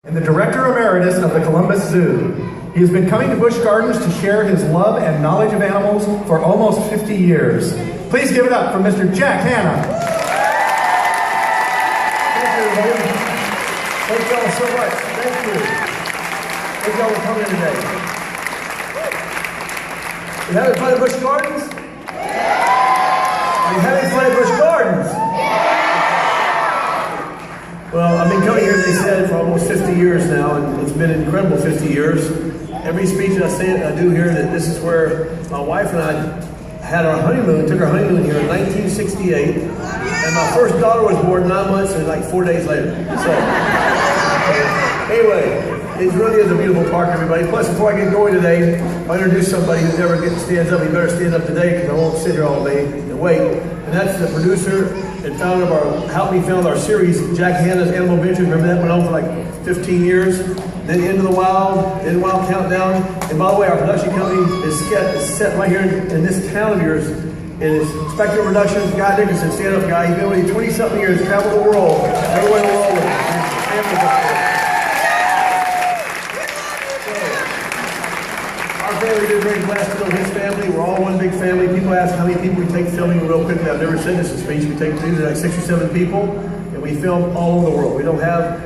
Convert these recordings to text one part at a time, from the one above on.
and the Director Emeritus of the Columbus Zoo. He has been coming to Busch Gardens to share his love and knowledge of animals for almost 50 years. Please give it up for Mr. Jack Hanna. Thank you, everybody. Thank y'all so much. Thank you. Thank y'all for coming today. You having fun at Busch Gardens? Are you having fun at Busch Gardens? Well, I've been coming here, as they said, for almost 50 years now, and it's been an incredible 50 years. Every speech that I do here, that this is where my wife and I had our honeymoon, took our honeymoon here in 1968, and my first daughter was born 9 months and like 4 days later. So, anyway, it really is a beautiful park, everybody. Plus, before I get going today, I'll introduce somebody who never stands up. He better stand up today because I won't sit here all day and wait. And that's the producer and founder of helped me found our series, Jack Hanna's Animal Adventures. Remember that went on for like 15 years? Then Into the Wild, Countdown. And by the way, our production company is set right here in this town of yours. It is Spectrum Productions. Guy Dickinson, stand up guy. He's been with you 20-something years, traveled the world, everywhere in the world with him. Our family is very blessed to know his family. We're all one big family. People ask how many people we take filming real quickly. I've never said this in speech. We take usually like 6 or 7 people, and we film all over the world. We don't have,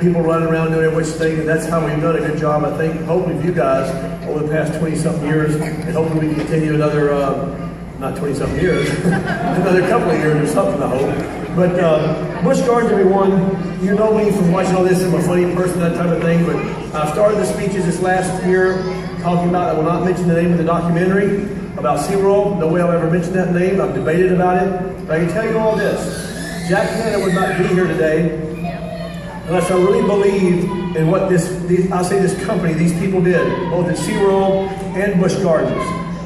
people running around doing every which thing, and that's how we've done a good job, I think, hopefully with you guys over the past 20-something years, and hopefully we can continue another, not 20-something years, another couple of years or something, I hope. But Busch Gardens, everyone, you know me from watching all this. I'm a funny person, that type of thing, but I started the speeches this last year talking about, I will not mention the name of the documentary about SeaWorld. No way I'll ever mention that name. I've debated about it. But I can tell you all this. Jack Hanna would not be here today unless I really believed in what this company, these people did, both at SeaWorld and Busch Gardens.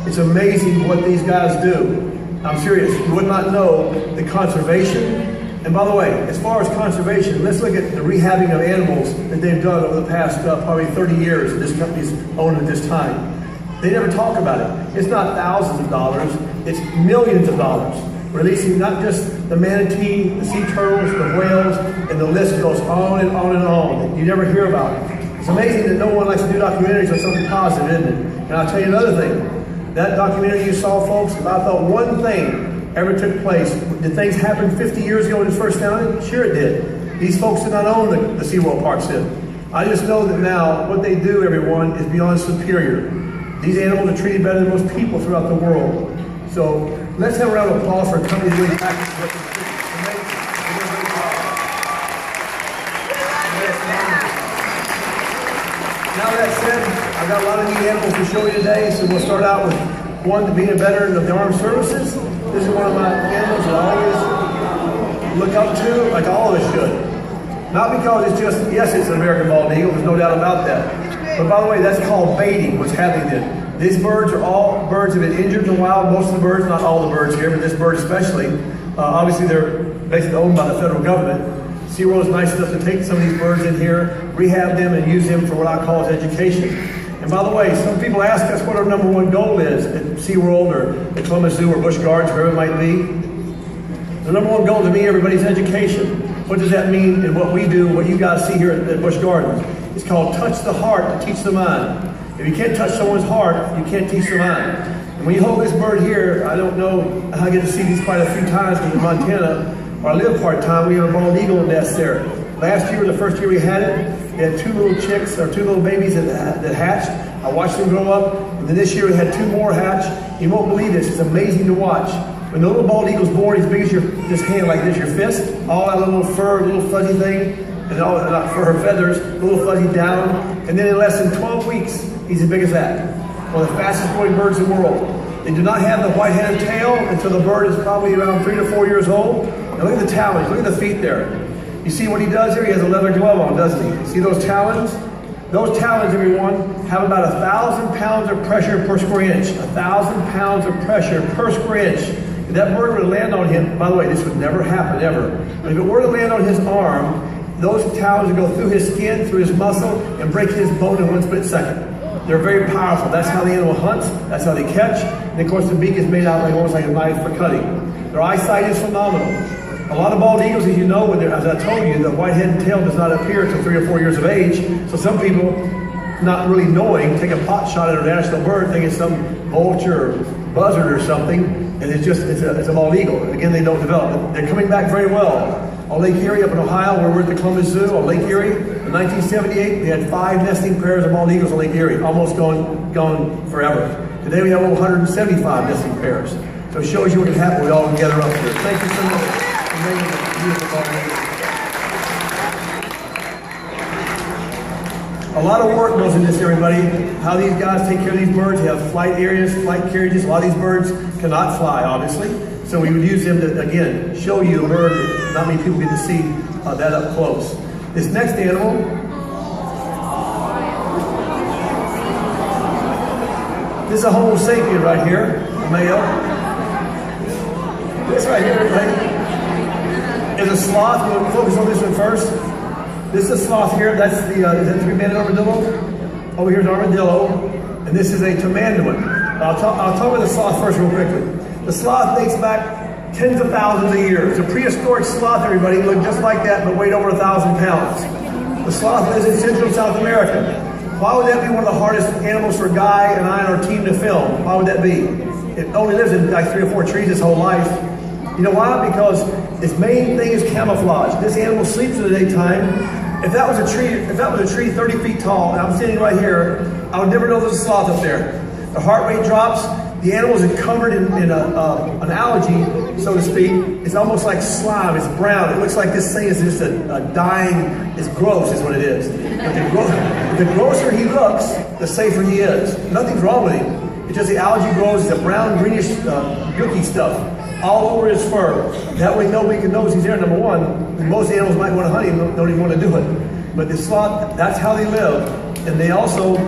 It's amazing what these guys do. I'm serious. You would not know the conservation. And by the way, as far as conservation, let's look at the rehabbing of animals that they've done over the past probably 30 years that this company's owned at this time. They never talk about it. It's not thousands of dollars, it's millions of dollars. Releasing not just the manatee, the sea turtles, the whales, and the list goes on and on and on. You never hear about it. It's amazing that no one likes to do documentaries on something positive, isn't it? And I'll tell you another thing. That documentary you saw, folks, if I thought one thing ever took place, did things happen 50 years ago when it first started? Sure it did. These folks did not own the SeaWorld parks then. I just know that now what they do, everyone, is beyond superior. These animals are treated better than most people throughout the world. So let's have a round of applause for a company doing practice. Now that said, I've got a lot of neat animals to show you today, so we'll start out with one, being a veteran of the armed services. This is one of my animals that I always look up to, like all of us should. Not because it's just, yes, it's an American bald eagle, there's no doubt about that. But by the way, that's called baiting, what's happening then. These birds are all birds that have been injured in the wild. Most of the birds, not all the birds here, but this bird especially. Obviously, they're basically owned by the federal government. SeaWorld is nice enough to take some of these birds in here, rehab them, and use them for what I call as education. And by the way, some people ask us what our #1 goal is at SeaWorld or at Columbus Zoo or Busch Gardens, wherever it might be. The #1 goal to me, everybody's education. What does that mean in what we do, what you guys see here at Busch Gardens? It's called touch the heart to teach the mind. If you can't touch someone's heart, you can't teach their mind. And when you hold this bird here, I don't know, I get to see these quite a few times in Montana, where I live part-time. We have a bald eagle nest there. Last year, the first year we had it, we had 2 little chicks, or 2 little babies that hatched. I watched them grow up, and then this year we had 2 more hatch. You won't believe this, it's amazing to watch. When the little bald eagle's born, he's as big as this hand, like this, your fist, all that little fur, little fuzzy thing, and all, not fur, feathers, little fuzzy down, and then in less than 12 weeks, he's as big as that. One of the fastest growing birds in the world. They do not have the white-headed tail until the bird is probably around 3 to 4 years old. Now look at the talons, look at the feet there. You see what he does here? He has a leather glove on, doesn't he? See those talons? Those talons, everyone, have about 1,000 pounds of pressure per square inch. 1,000 pounds of pressure per square inch. If that bird were to land on him, by the way, this would never happen, ever. But if it were to land on his arm, those talons would go through his skin, through his muscle, and break his bone in 1 split second. They're very powerful. That's how the animal hunts. That's how they catch. And of course, the beak is made out like almost like a knife for cutting. Their eyesight is phenomenal. A lot of bald eagles, as you know, as I told you, the white head and tail does not appear until 3 or 4 years of age. So some people, not really knowing, take a pot shot at a national bird, thinking it's some vulture or buzzard or something, and it's a bald eagle. Again, they don't develop. They're coming back very well. On Lake Erie up in Ohio, where we're at the Columbus Zoo, on Lake Erie, in 1978, they had 5 nesting pairs of bald eagles on Lake Erie, almost gone forever. Today we have over 175 nesting pairs. So it shows you what can happen when we all gather up here. Thank you so much for making it beautiful bald eagle. A lot of work goes in this, everybody. How these guys take care of these birds. They have flight areas, flight carriages. A lot of these birds cannot fly, obviously. So we would use them to, again, show you a bird that not many people get to see that up close. This next animal, this is a Homo sapien right here, a male. This right here, everybody, is a sloth. We'll focus on this one first. This is a sloth here. That's the is that 3-banded armadillo. Over here is an armadillo, and this is a tamanduan. I'll talk about the sloth first, real quickly. The sloth dates back tens of thousands of years. The prehistoric sloth, everybody, looked just like that, but weighed over 1,000 pounds. The sloth lives in Central and South America. Why would that be one of the hardest animals for Guy and I and our team to film? Why would that be? It only lives in like 3 or 4 trees its whole life. You know why? Because its main thing is camouflage. This animal sleeps in the daytime. If that was a tree 30 feet tall, and I'm standing right here, I would never know there's a sloth up there. The heart rate drops. The animal is covered in an algae, so to speak. It's almost like slime. It's brown. It looks like this thing is just a dying. It's gross, is what it is. But the grosser he looks, the safer he is. Nothing's wrong with him. It's just the algae grows. It's a brown, greenish, gooky stuff all over his fur. That way nobody can notice he's there, number one. Most animals might want to hunt him, don't even want to do it. But the sloth, that's how they live. And they also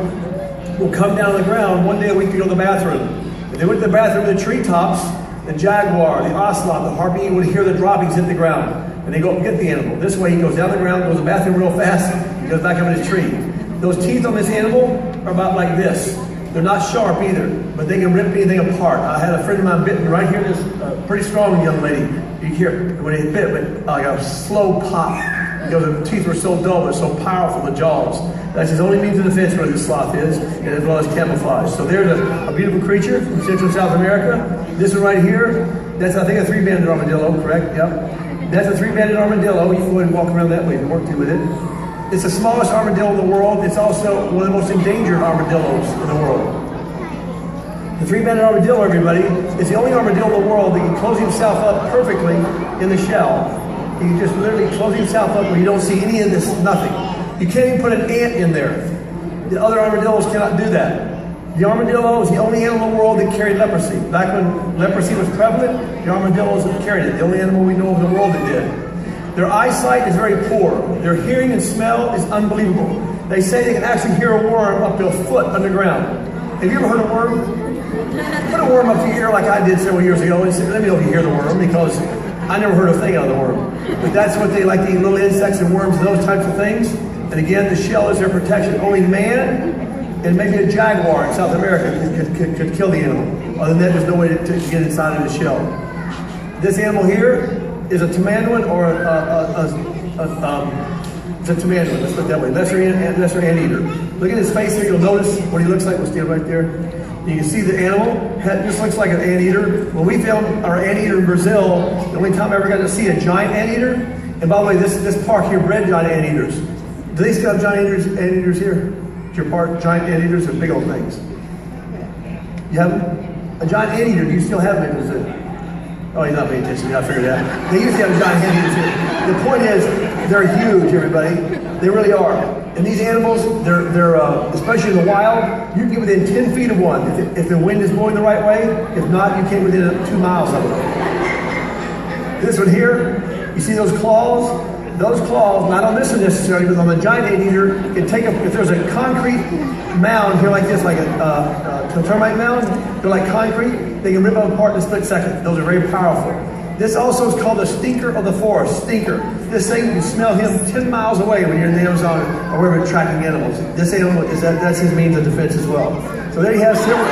will come down to the ground one day a week to go to the bathroom. If they went to the bathroom in the treetops, the jaguar, the ocelot, the harpy would hear the droppings hit the ground. And they go up and get the animal. This way he goes down the ground, goes to the bathroom real fast, he goes back up in his tree. Those teeth on this animal are about like this. They're not sharp either, but they can rip anything apart. I had a friend of mine bitten right here, this pretty strong young lady. You hear when he bit, but like a slow pop. The teeth were so dull, but so powerful, the jaws. That's his only means of defense where this sloth is, and as well as camouflage. So there's a beautiful creature from Central and South America. This one right here, that's I think a 3-banded armadillo, correct? Yep. That's a 3-banded armadillo. You can go ahead and walk around that way if you want to with it. It's the smallest armadillo in the world. It's also one of the most endangered armadillos in the world. The 3-banded armadillo, everybody, is the only armadillo in the world that can close himself up perfectly in the shell. He can just literally close himself up where you don't see any of this, nothing. You can't even put an ant in there. The other armadillos cannot do that. The armadillo is the only animal in the world that carried leprosy. Back when leprosy was prevalent, the armadillos carried it. The only animal we know of in the world that did. Their eyesight is very poor. Their hearing and smell is unbelievable. They say they can actually hear a worm up to a foot underground. Have you ever heard a worm? Put a worm up to your ear like I did several years ago and say, let me know if you hear the worm, because I never heard a thing out of the worm. But that's what they like to eat, little insects and worms and those types of things. And again, the shell is their protection. Only man and maybe a jaguar in South America could kill the animal. Other than that, there's no way to get inside of the shell. This animal here is a tamanduan or it's a tamanduan, let's put it that way. Lesser anteater. Look at his face here, you'll notice what he looks like. We'll stand right there. You can see the animal, just looks like an anteater. When we filmed our anteater in Brazil, the only time I ever got to see a giant anteater, and by the way, this park here bred giant anteaters. Do they still have giant anteaters here? Is your park giant anteaters or big old things? You have them? A giant anteater, do you still have them in Brazil? Oh, he's not paying attention. I figured that. They used to have giant anteaters here. The point is, they're huge, everybody. They really are. And these animals, they're especially in the wild, you can get within 10 feet of one if the wind is blowing the right way. If not, you can't within 2 miles of it. This one here, you see those claws? Those claws, not on this one necessarily, but on the giant anteater, can take if there's a concrete mound here like this, like a termite mound, they're like concrete, they can rip them apart in a split second. Those are very powerful. This also is called the stinker of the forest, stinker. This thing, you can smell him 10 miles away when you're in the Amazon or wherever you're tracking animals. This animal, that's his means of defense as well. So there you have several.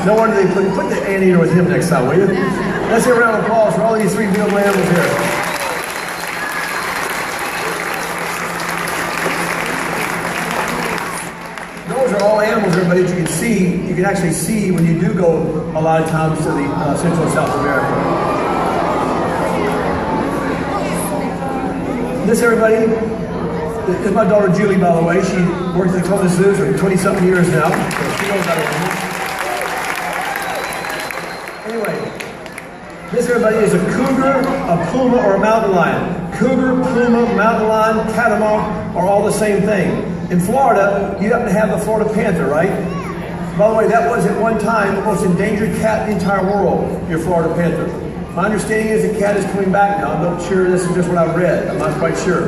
No wonder they put the anteater with him next time, will you? Let's give a round of applause for all these three beautiful animals here. Those are all animals, everybody, that you can see. You can actually see when you do go a lot of times to the Central and South America. This, everybody, is my daughter Julie, by the way. She works at the Columbus Zoo for 20-something years now. So she knows how to animals. Anyway, this, everybody, is a cougar, a puma, or a mountain lion. Cougar, puma, mountain lion, catamount are all the same thing. In Florida, you happen to have the Florida panther, right? By the way, that was at one time the most endangered cat in the entire world, your Florida panther. My understanding is the cat is coming back now. I'm not sure, this is just what I've read. I'm not quite sure.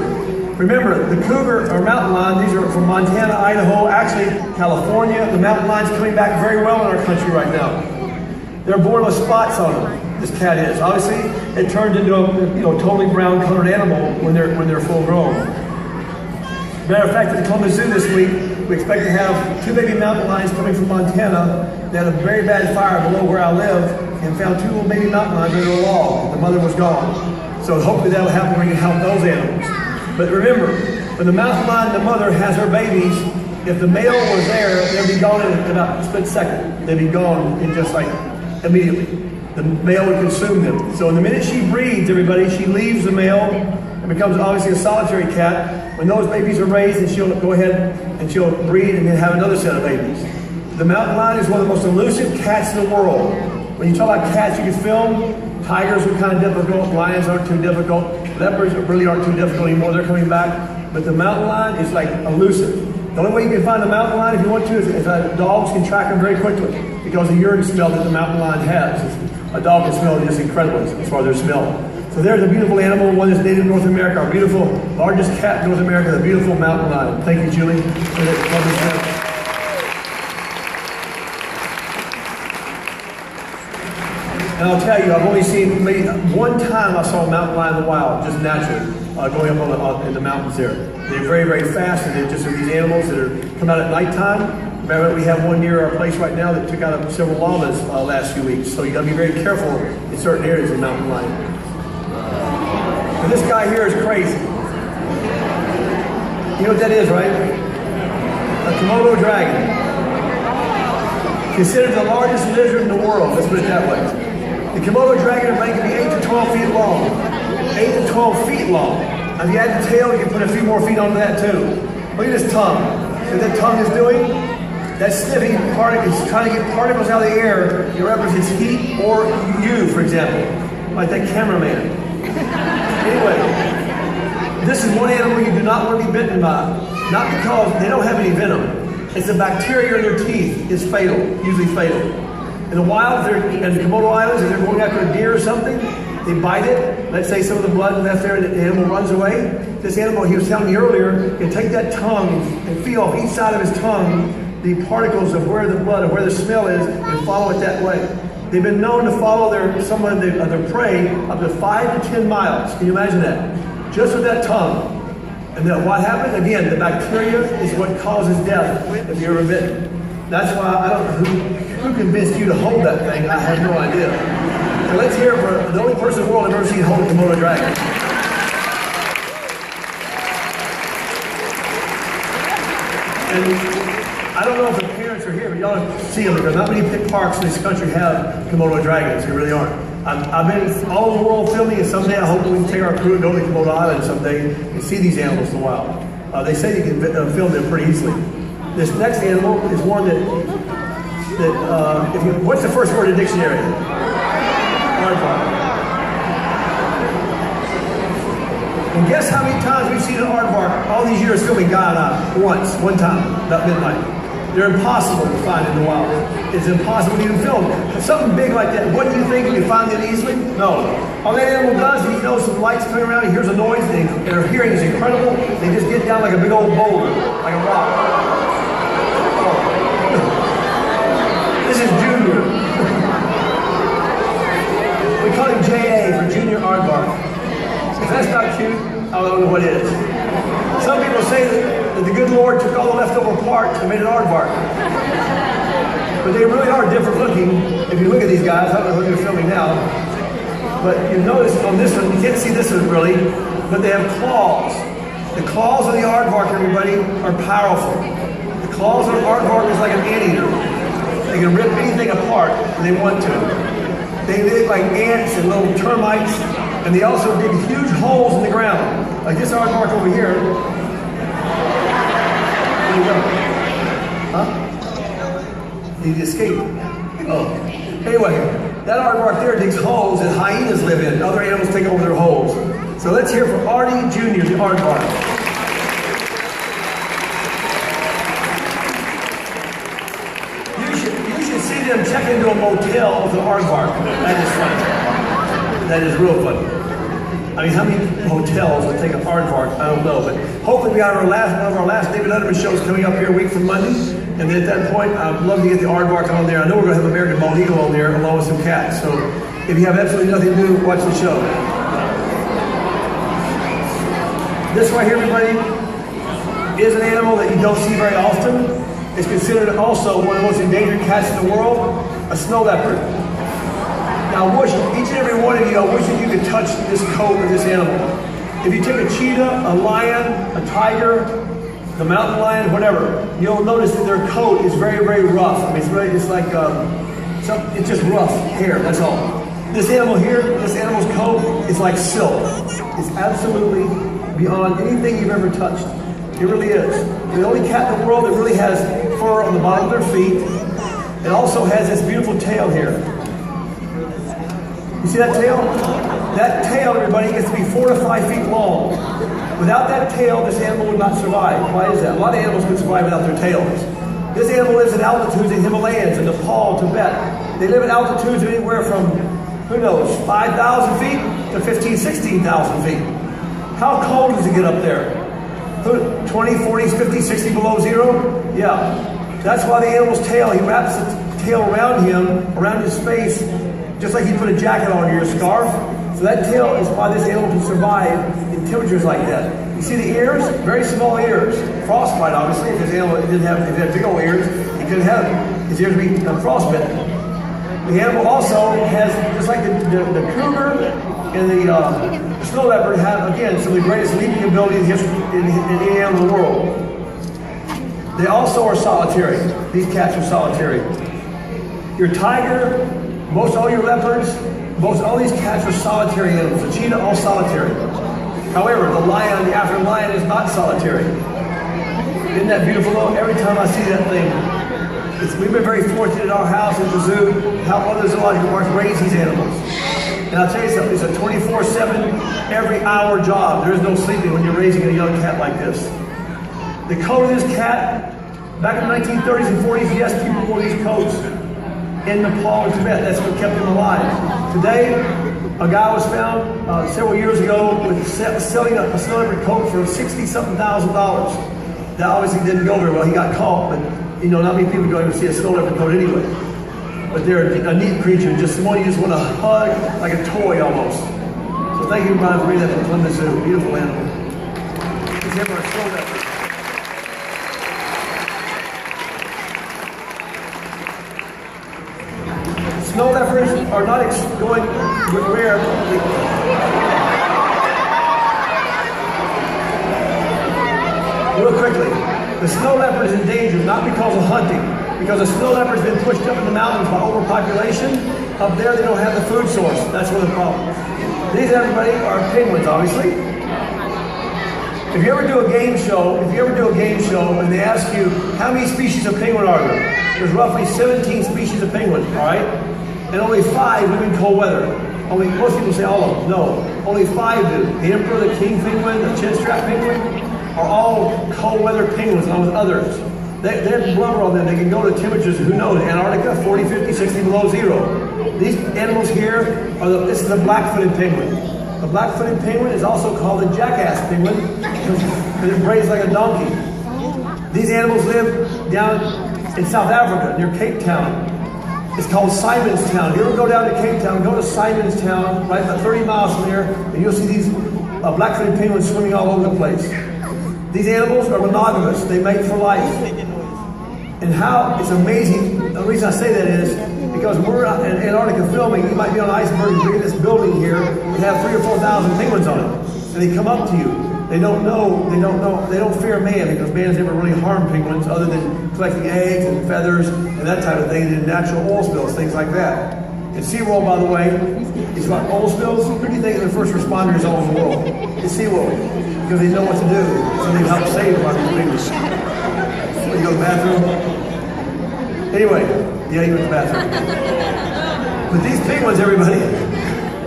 Remember, the cougar or mountain lion, these are from Montana, Idaho, actually California. The mountain lion's coming back very well in our country right now. They're born with spots on them. This cat is. Obviously, it turned into a totally brown colored animal when they're full grown. Matter of fact, at the Columbus Zoo this week, we expect to have 2 baby mountain lions coming from Montana. They had a very bad fire below where I live and found 2 little baby mountain lions under a log. The mother was gone. So hopefully that will happen where we can help those animals. But remember, when the mountain lion, the mother, has her babies, if the male was there, they'd be gone in about a split second. They'd be gone in just like immediately. The male would consume them. So in the minute she breeds, everybody, she leaves the male and becomes obviously a solitary cat. When those babies are raised, then she'll go ahead and she'll breed and then have another set of babies. The mountain lion is one of the most elusive cats in the world. When you talk about cats you can film, tigers are kind of difficult, lions aren't too difficult, leopards really aren't too difficult anymore, they're coming back. But the mountain lion is like elusive. The only way you can find a mountain lion if you want to is dogs can track them very quickly because of the urine smell that the mountain lion has. A dog can smell just incredible as far as their smell. So there's a beautiful animal, one that's native to North America, our beautiful, largest cat in North America, the beautiful mountain lion. Thank you, Julie. And I'll tell you, I've only seen, maybe one time I saw a mountain lion in the wild, just naturally, going up in the mountains there. They're very, very fast, and they're just these animals that come out at nighttime. Remember, we have one near our place right now that took out several llamas last few weeks. So you got to be very careful in certain areas of mountain lion. And this guy here is crazy. You know what that is, right? A Komodo dragon. Considered the largest lizard in the world, let's put it that way. The Komodo dragon can be 8 to 12 feet long. 8 to 12 feet long. If you add the tail, you can put a few more feet onto that too. Look at his tongue. See what that tongue is doing? That sniffing particle is trying to get particles out of the air. It represents heat or you, for example, like that cameraman. Anyway, this is one animal you do not want to be bitten by. Not because they don't have any venom. It's the bacteria in their teeth is fatal, usually fatal. In the wild, in the Komodo Islands, if they're going after a deer or something, they bite it. Let's say some of the blood left there and the animal runs away. This animal, he was telling me earlier, can take that tongue and feel off each side of his tongue the particles of where the blood, or where the smell is, and follow it that way. They've been known to follow their prey up to 5 to 10 miles. Can you imagine that? Just with that tongue. And then what happens? Again, the bacteria is what causes death if you're ever bitten. That's why I don't know who convinced you to hold that thing. I have no idea. And let's hear it for the only person in the world I've ever seen hold a Komodo dragon. And I don't know if the parents are here, but y'all see them because not many parks in this country have Komodo dragons. There really aren't. I've been all over the world filming, and someday I hope we can take our crew and go to the Komodo Islands someday and see these animals in the wild. They say you can film them pretty easily. This next animal is one that what's the first word in the dictionary? Aardvark. And guess how many times we've seen an aardvark all these years filming Guyana? One time, about midnight. They're impossible to find in the wild. It's impossible to even film. Something big like that, what do you think? You can find it easily? No. All that animal does, he knows some lights coming around, he hears a noise, and their hearing is incredible. They just get down like a big old boulder, like a rock. Oh. This is Junior. We call him J.A. for Junior Aardvark. If that's not cute, I don't know what is. Some people say that the good Lord took all the leftover parts and made an aardvark. But they really are different looking. If you look at these guys, I don't know who they're filming now. But you notice on this one, you can't see this one really, but they have claws. The claws of the aardvark, everybody, are powerful. The claws of an aardvark is like an anteater. They can rip anything apart when they want to. They live like ants and little termites, and they also dig huge holes in the ground. Like this aardvark over here. There you go. Huh? He escaped. Oh. Anyway, that aardvark there digs holes that hyenas live in. Other animals take over their holes. So let's hear from Artie Jr., the aardvark. You should see them check into a motel with an aardvark. That is funny. That is real funny. I mean, how many hotels would take an aardvark? I don't know, but hopefully we have one of our last David Letterman shows coming up here a week from Monday. And then at that point, I'd love to get the aardvark on there. I know we're going to have American bald eagle on there along with some cats. So if you have absolutely nothing to do, watch the show. This right here, everybody, is an animal that you don't see very often. It's considered also one of the most endangered cats in the world, a snow leopard. Now, I wish, each and every one of you, I wish that you could touch this coat of this animal. If you take a cheetah, a lion, a tiger, the mountain lion, whatever, you'll notice that their coat is very, very rough. I mean, it's like, it's just rough hair, that's all. This animal here, this animal's coat is like silk. It's absolutely beyond anything you've ever touched. It really is. The only cat in the world that really has fur on the bottom of their feet. It also has this beautiful tail here. You see that tail? That tail, everybody, gets to be 4 to 5 feet long. Without that tail, this animal would not survive. Why is that? A lot of animals would survive without their tails. This animal lives at altitudes in Himalayas, in Nepal, Tibet. They live at altitudes anywhere from, who knows, 5,000 feet to 15,000, 16,000 feet. How cold does it get up there? 20, 40, 50, 60 below zero? Yeah. That's why the animal's tail, he wraps the tail around him, around his face, just like you put a jacket on or your scarf. So that tail is why this animal can survive in temperatures like that. You see the ears? Very small ears. Frostbite, obviously. If this animal didn't have, if it had big old ears, he couldn't have his ears be frostbitten. The animal also has, just like the cougar and the snow leopard have, again, some of the greatest leaping ability in history in any animal in the world. They also are solitary. These cats are solitary. Your tiger, most all your leopards, most all these cats are solitary animals. The cheetah, all solitary. However, the lion, the African lion, is not solitary. Isn't that beautiful though? Every time I see that thing, we've been very fortunate at our house at the zoo, how other zoological parks raise these animals. And I'll tell you something, it's a 24/7, every hour job. There is no sleeping when you're raising a young cat like this. The coat of this cat, back in the 1930s and 40s, yes, people wore these coats in Nepal and Tibet. That's what kept them alive. Today, a guy was found several years ago with selling a snow leopard coat for $60-something thousand. That obviously didn't go very well. He got caught, but you know, not many people go even see a snow leopard coat anyway. But they're a neat creature, just one you just want to hug like a toy almost. So thank you, Brian, for reading that from Columbus Zoo. Beautiful animal. It's him, our snow leopard. Snow leopards are not going with rare. Real quickly, the snow leopard is endangered not because of hunting, because the snow leopard's been pushed up in the mountains by overpopulation. Up there, they don't have the food source. That's one of the problems. These, everybody, are penguins, obviously. If you ever do a game show, and they ask you, how many species of penguin are there? There's roughly 17 species of penguin, all right? And only 5 live in cold weather. Most people say all of them. No, only 5 do. The emperor, the king penguin, the chinstrap penguin are all cold weather penguins along with others. They have blubber on them. They can go to temperatures, who knows, Antarctica, 40, 50, 60 below zero. These animals here, this is the black-footed penguin. The black-footed penguin is also called the jackass penguin because it brays like a donkey. These animals live down in South Africa, near Cape Town. It's called Simonstown. If you ever go down to Cape Town, go to Simonstown, right about 30 miles from there, and you'll see these black-footed penguins swimming all over the place. These animals are monogamous. They mate for life. And how, it's amazing, the reason I say that is, Because when we're in Antarctica filming, you might be on an iceberg, you look at this building here, and have 3,000 or 4,000 penguins on it. And they come up to you. They don't fear man, because man has never really harmed penguins other than collecting eggs and feathers and that type of thing, and natural oil spills, things like that. And SeaWorld, by the way, is about oil spills. Who do you think are the first responders all over the world? It's SeaWorld, because they know what to do. So they help save a lot of these penguins. You go to the bathroom? Anyway, yeah, you went to the bathroom. But these penguins, everybody,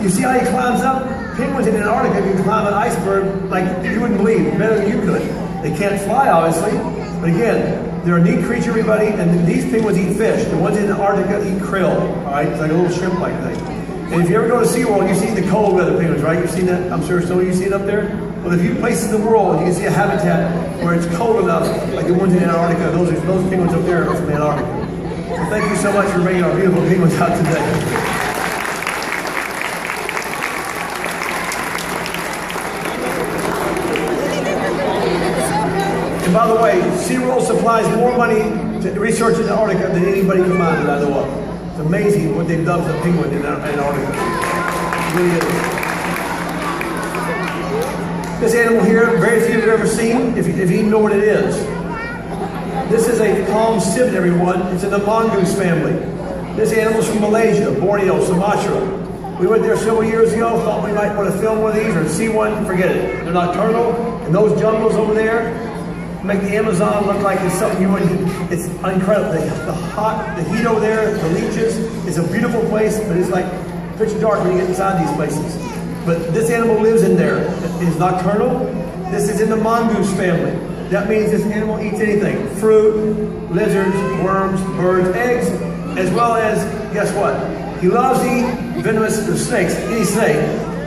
you see how he climbs up? Penguins in Antarctica can climb an iceberg like you wouldn't believe, better than you could. They can't fly, obviously, but again, they're a neat creature, everybody, and these penguins eat fish. The ones in Antarctica eat krill, all right? It's like a little shrimp-like thing. And if you ever go to SeaWorld, you see the cold weather penguins, right? You've seen that? I'm sure some of you see it up there. Well, there's a few places in the world you can see a habitat where it's cold enough, like the ones in Antarctica. Those penguins up there are from Antarctica. So thank you so much for bringing our beautiful penguins out today. And by the way, SeaWorld supplies more money to research in Antarctica than anybody combined that I know of. It's amazing what they've done to the penguin in Antarctica. It really is. This animal here, very few have ever seen, if you even know what it is. This is a palm civet, everyone. It's in the mongoose family. This animal's from Malaysia, Borneo, Sumatra. We went there several years ago, thought we might want to film one of these or see one, forget it. They're nocturnal, and those jungles over there make the Amazon look like it's something you wouldn't, it's incredible. The heat over there, the leeches, it's a beautiful place, but it's like pitch dark when you get inside these places. But this animal lives in there. It's nocturnal. This is in the mongoose family. That means this animal eats anything. Fruit, lizards, worms, birds, eggs, as well as, guess what? He loves to eat venomous snakes, any snake.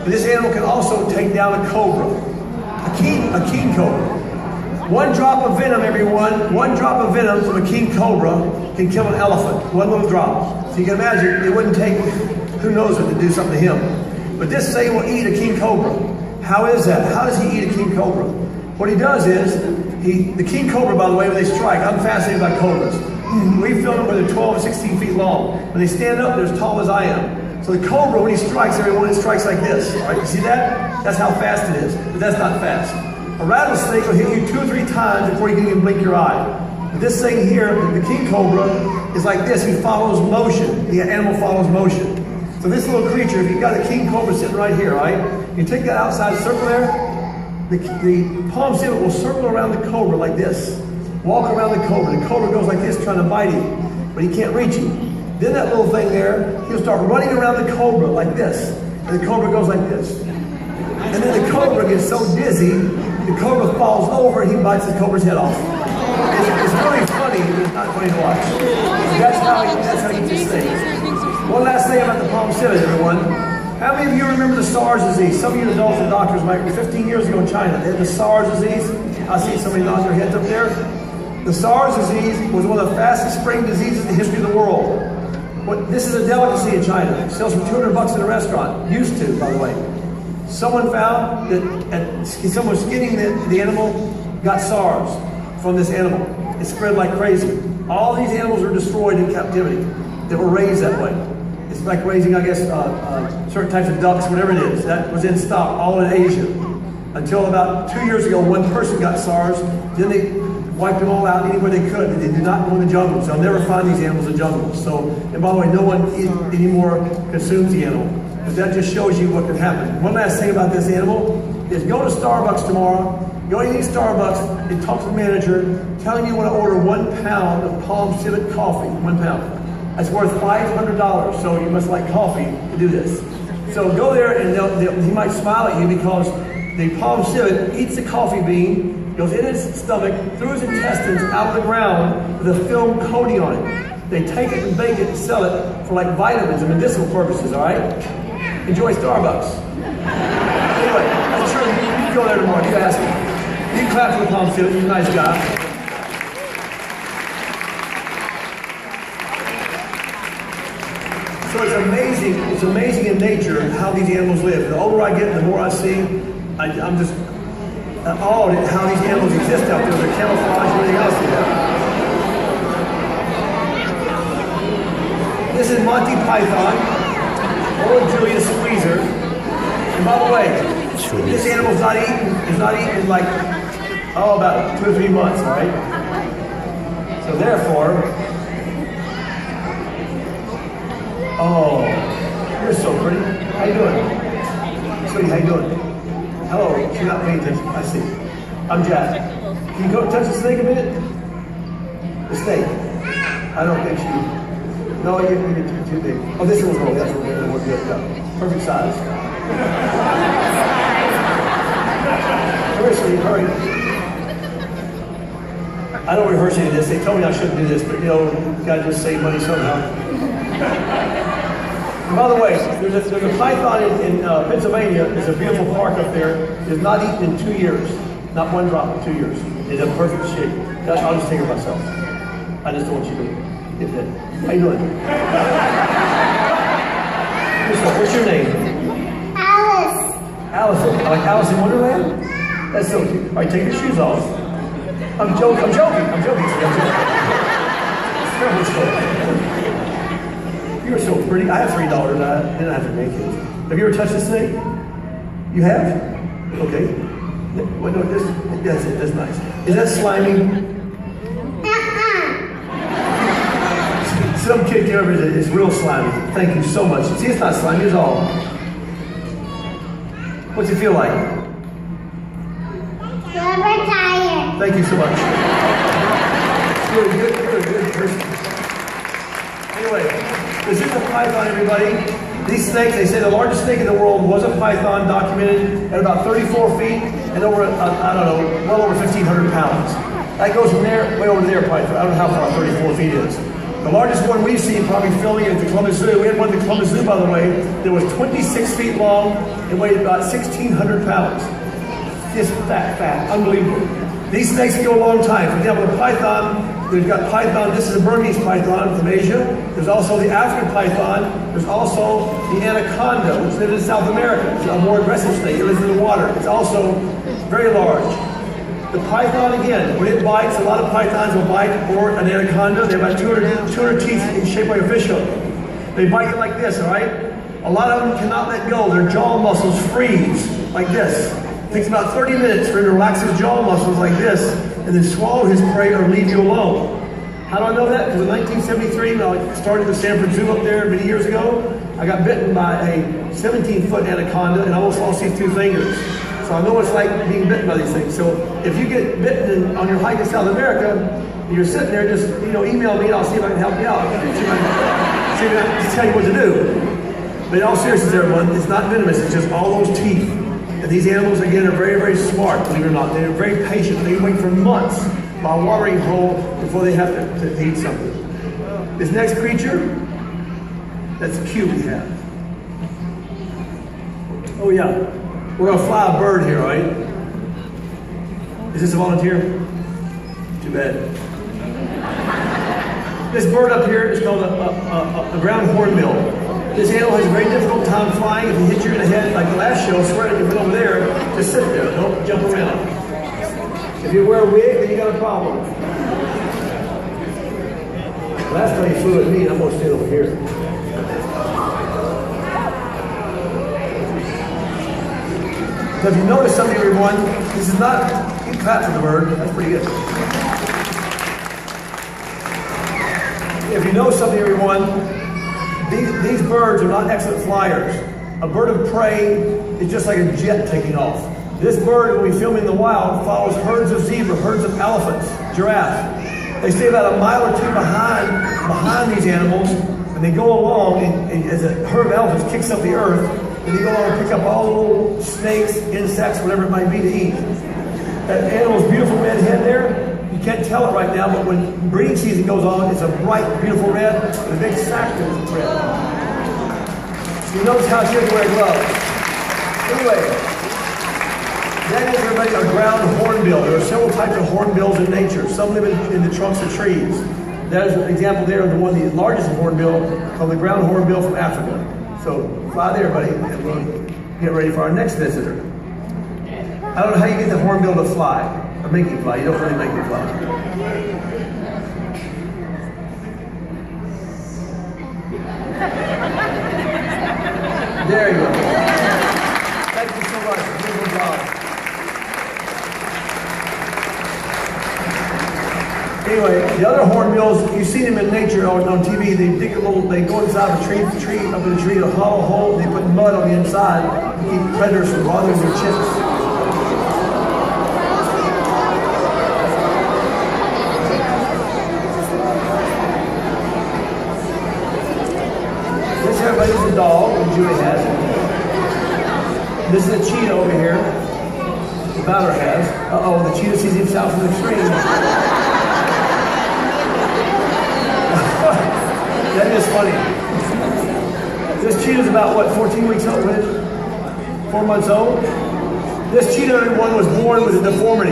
But this animal can also take down a cobra, a king cobra. One drop of venom, everyone, one drop of venom from a king cobra can kill an elephant. One little drop. So you can imagine it wouldn't take who knows what to do something to him. But this thing will eat a king cobra. How is that? How does he eat a king cobra? What he does is, the king cobra, by the way, when they strike, I'm fascinated by cobras. We film them where they're 12 or 16 feet long. When they stand up, they're as tall as I am. So the cobra, when he strikes, everyone, it strikes like this. All right, you see that? That's how fast it is. But that's not fast. A rattlesnake will hit you 2 or 3 times before you can even blink your eye. But this thing here, the king cobra, is like this. He follows motion. The animal follows motion. So this little creature, if you've got a king cobra sitting right here, right? You take that outside circle there, the palm civet will circle around the cobra like this. Walk around the cobra. The cobra goes like this trying to bite him, but he can't reach him. Then that little thing there, he'll start running around the cobra like this. And the cobra goes like this. And then the cobra gets so dizzy, the cobra falls over and he bites the cobra's head off. It's really funny, but it's not funny to watch. That's how he eats things. One last thing about the palm civet, everyone. How many of you remember the SARS disease? Some of you adults and doctors might remember 15 years ago in China. They had the SARS disease. I see somebody nodding their heads up there. The SARS disease was one of the fastest spreading diseases in the history of the world. This is a delicacy in China. It sells for $200 in a restaurant. Used to, by the way. Someone found that someone skinning the animal got SARS from this animal. It spread like crazy. All these animals are destroyed in captivity. They were raised that way. It's like raising, I guess, certain types of ducks, whatever it is. That was in stock all in Asia. Until about 2 years ago, one person got SARS. Then they wiped them all out anywhere they could. They did not go in the jungles. They'll never find these animals in jungles. So, and by the way, no one anymore consumes the animal. But that just shows you what can happen. One last thing about this animal is go to Starbucks tomorrow. Go to any Starbucks and talk to the manager, telling you want to order 1 pound of palm civet coffee. 1 pound. That's worth $500. So you must like coffee to do this. So go there and he might smile at you because the palm civet eats the coffee bean, goes in his stomach, through his intestines, out of the ground with a film coating on it. They take it and bake it and sell it for like vitamins and medicinal purposes, all right? Enjoy Starbucks. Anyway, I'm sure you can go there tomorrow. You ask him. You can clap for the palm civet. He's a nice guy. So it's amazing in nature how these animals live. The older I get, the more I see, I'm just awed at how these animals exist out there. They're camouflage and everything else. This is python, or Julius squeezer. And by the way, this animal's not eaten in like, about 2 or 3 months, all right? So therefore, oh, you're so pretty. How you doing? Sweetie, how you doing? Hello, she's not paying attention. I see. I'm Jack. Can you go touch the snake a minute? The snake. I don't think she. No, you're too big. Oh, this one's wrong. That's what we're good. Yeah. Perfect size. Come here, sweetie. Hurry. I don't rehearse any of this. They told me I shouldn't do this, but you know, you gotta just save money somehow. And by the way, there's a python in Pennsylvania. There's a beautiful park up there. It's not eaten in 2 years. Not one drop in 2 years. It's in perfect shape. I'll just take her myself. I just don't want you to get hit. How you doing? What's your name? Alice. Allison. Like Alice in Wonderland? That's so cute. All right, take your shoes off. I'm joking. I'm joking. You're so pretty. I have $3. I didn't have to make it. Have you ever touched a snake? You have? Okay. Well, no, that's it. That's nice. Is that slimy? Some kid came over and said, it's real slimy. Thank you so much. See, it's not slimy at all. What's it feel like? Rubber tire. Thank you so much. You're a good person. Anyway, this is a python, everybody. These snakes, they say the largest snake in the world was a python, documented at about 34 feet and over, I don't know, well over 1,500 pounds. That goes from there, way over there, probably. I don't know how far 34 feet is. The largest one we've seen, probably filming at the Columbus Zoo. We had one at the Columbus Zoo, by the way, that was 26 feet long and weighed about 1,600 pounds. Just fat, unbelievable. These snakes can go a long time. For example, the python, we've got python, this is a Burmese python from Asia. There's also the African python. There's also the anaconda, which lives in South America. It's a more aggressive snake, it lives in the water. It's also very large. The python, again, when it bites, a lot of pythons will bite, or an anaconda. They have about 200 teeth in shape like a fish hook. They bite you like this, all right? A lot of them cannot let go. Their jaw muscles freeze like this. It takes about 30 minutes for him to relax his jaw muscles like this and then swallow his prey or leave you alone. How do I know that? Because in 1973, when I started the Sanford Zoo up there many years ago, I got bitten by a 17-foot anaconda and I almost lost these 2 fingers. So I know what it's like being bitten by these things. So if you get bitten on your hike in South America, and you're sitting there, just email me and I'll see if I can help you out. See if I can tell you what to do. But in all seriousness, everyone, it's not venomous, it's just all those teeth. And these animals, again, are very, very smart, believe it or not. They're very patient. They wait for months by a watering hole before they have to eat something. This next creature, that's a cue we have. Oh yeah, we're gonna fly a bird here, right? Is this a volunteer? Too bad. This bird up here is called a ground hornbill. This animal has a very difficult time flying. If he hits you in the head, like the last show, swear if you're over there, just sit there, don't jump around. If you wear a wig, then you got a problem. Last time he flew at me, I'm gonna stay over here. So if you notice something, everyone, this is not, you can clap for the bird, that's pretty good. If you know something, everyone, these birds are not excellent flyers. A bird of prey is just like a jet taking off. This bird, when we film in the wild, follows herds of zebra, herds of elephants, giraffe. They stay about a mile or 2 behind these animals, and they go along, and as a herd of elephants kicks up the earth, and they go along and pick up all the little snakes, insects, whatever it might be to eat. That animal's beautiful red head there, you can't tell it right now, but when breeding season goes on, it's a bright, beautiful red, and a big sack of red. So you notice how she doesn't wear gloves. Anyway, that is, everybody, a ground hornbill. There are several types of hornbills in nature. Some live in the trunks of trees. That is an example there of the largest hornbill, called the ground hornbill from Africa. So fly there, buddy, and we'll get ready for our next visitor. I don't know how you get the hornbill to fly, or make him fly. You don't really make him fly. There you go. Thank you so much. Beautiful job. Anyway, the other hornbills, you've seen them in nature on TV. They dig a little, they go inside a tree, up in a tree, a hollow hole. They put mud on the inside to keep predators from bothering their chicks. This everybody's a dog, and Julie has it. This is a cheetah over here. The Bowder has. Uh-oh, the cheetah sees himself from the tree. That is funny. This cheetah's about, what, 14 weeks old? 4 months old? This cheetah, everyone, was born with a deformity.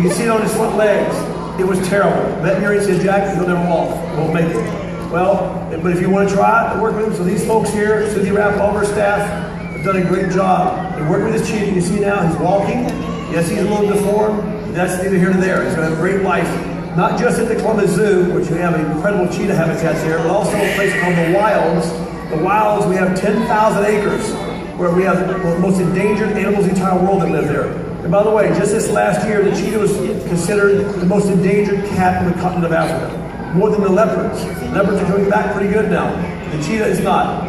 You can see it on his front legs. It was terrible. Veterinarian said, Jack, he'll never walk. Won't make it. Well, but if you want to try it, work with him. So these folks here, Cindy Rapp, all of our staff, have done a great job. They work with this cheetah. You can see now he's walking. Yes, he's a little deformed, but that's neither here nor there. He's going to have a great life. Not just at the Columbus Zoo, which we have incredible cheetah habitats here, but also a place called the Wilds. The Wilds, we have 10,000 acres where we have the most endangered animals in the entire world that live there. And by the way, just this last year, the cheetah was considered the most endangered cat on the continent of Africa, more than the leopards. Leopards are coming back pretty good now. The cheetah is not.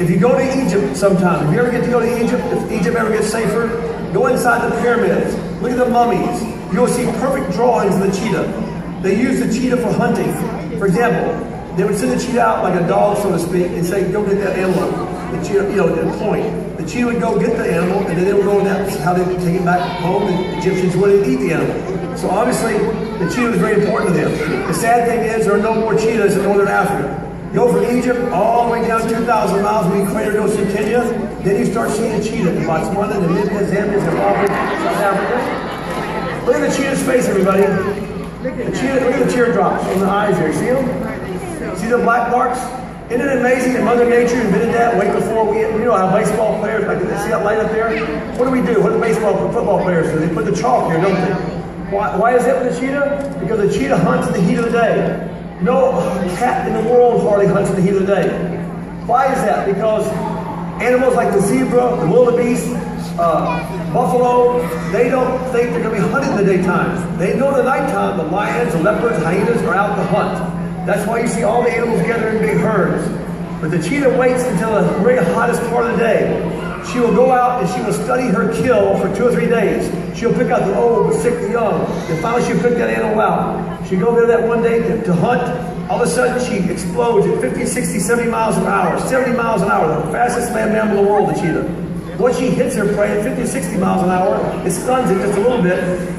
If you go to Egypt sometime, if you ever get to go to Egypt, if Egypt ever gets safer, go inside the pyramids, look at the mummies. You'll see perfect drawings of the cheetah. They use the cheetah for hunting. For example, they would send the cheetah out like a dog, so to speak, and say, go get that animal. The cheetah, at a point. The cheetah would go get the animal, and then they would go, and that's how they would take it back home. The Egyptians wouldn't eat the animal. So obviously, the cheetah was very important to them. The sad thing is, there are no more cheetahs in northern Africa. Go from Egypt all the way down 2,000 miles from the equator, goes to Kenya, then you start seeing a cheetah in Botswana, Namibia, Zambia, Zimbabwe, South Africa. Look at the cheetah's face, everybody. The cheetah, look at the teardrops on the eyes here. See them? See the black marks? Isn't it amazing that Mother Nature invented that way before we, you know how baseball players, like, see that light up there? What do we do? What do football players do? They put the chalk here, don't they? Why is that with the cheetah? Because the cheetah hunts in the heat of the day. No cat in the world hardly hunts in the heat of the day. Why is that? Because animals like the zebra, the wildebeest, buffalo, they don't think they're going to be hunted in the daytime. They know the nighttime, the lions, the leopards, hyenas are out to hunt. That's why you see all the animals together in big herds. But the cheetah waits until the very hottest part of the day. She will go out and she will study her kill for 2 or 3 days. She'll pick out the old, the sick, the young. And finally she'll pick that animal out. She'll go there that one day to hunt. All of a sudden she explodes at 50, 60, 70 miles an hour. 70 miles an hour, the fastest land mammal in the world, the cheetah. Once she hits her prey at 50, 60 miles an hour, it stuns it just a little bit.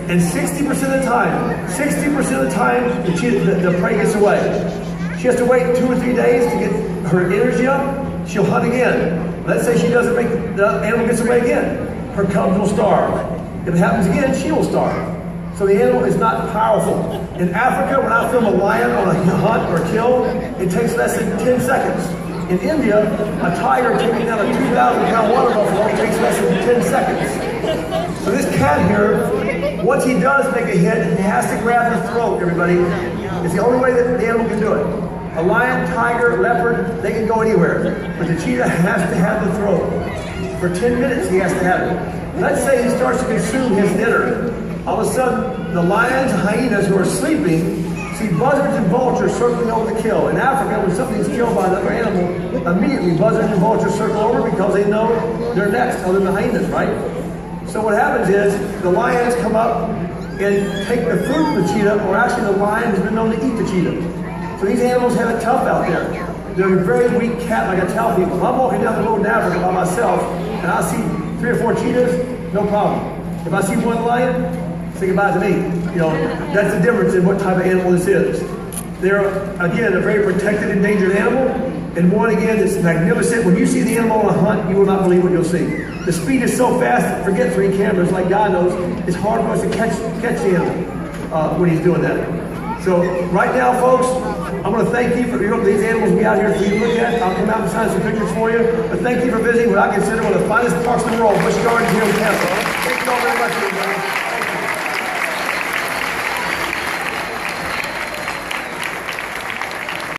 And 60% of the time, the prey gets away. She has to wait 2 or 3 days to get her energy up. She'll hunt again. Let's say she doesn't make, the animal gets away again. Her cubs will starve. If it happens again, she will starve. So the animal is not powerful. In Africa, when I film a lion on a hunt or kill, it takes less than 10 seconds. In India, a tiger taking down a 2,000-pound water buffalo takes less than 10 seconds. So this cat here, once he does make a hit, he has to grab the throat, everybody. It's the only way that the animal can do it. A lion, tiger, leopard, they can go anywhere. But the cheetah has to have the throat. For 10 minutes, he has to have it. Let's say he starts to consume his dinner. All of a sudden, the lions, hyenas who are sleeping, see buzzards and vultures circling over the kill. In Africa, when something's killed by another animal, immediately buzzards and vultures circle over because they know they're next, other than the hyenas, right? So what happens is, the lions come up and take the food from the cheetah, or actually the lion has been known to eat the cheetah. So these animals have it tough out there. They're a very weak cat, like I tell people. If I'm walking down the road in Africa by myself, and I see 3 or 4 cheetahs, no problem. If I see one lion, say goodbye to me. You know, that's the difference in what type of animal this is. They're, again, a very protected, endangered animal, and one, again, that's magnificent. When you see the animal on a hunt, you will not believe what you'll see. The speed is so fast, forget 3 cameras, like God knows, it's hard for us to catch the animal when he's doing that. So, right now, folks, I'm going to thank you for these animals we out here for you to look at. I'll come out and sign some pictures for you. But thank you for visiting what I consider one of the finest parks in the world, Busch Gardens here in Tampa. Thank you all very much, everybody.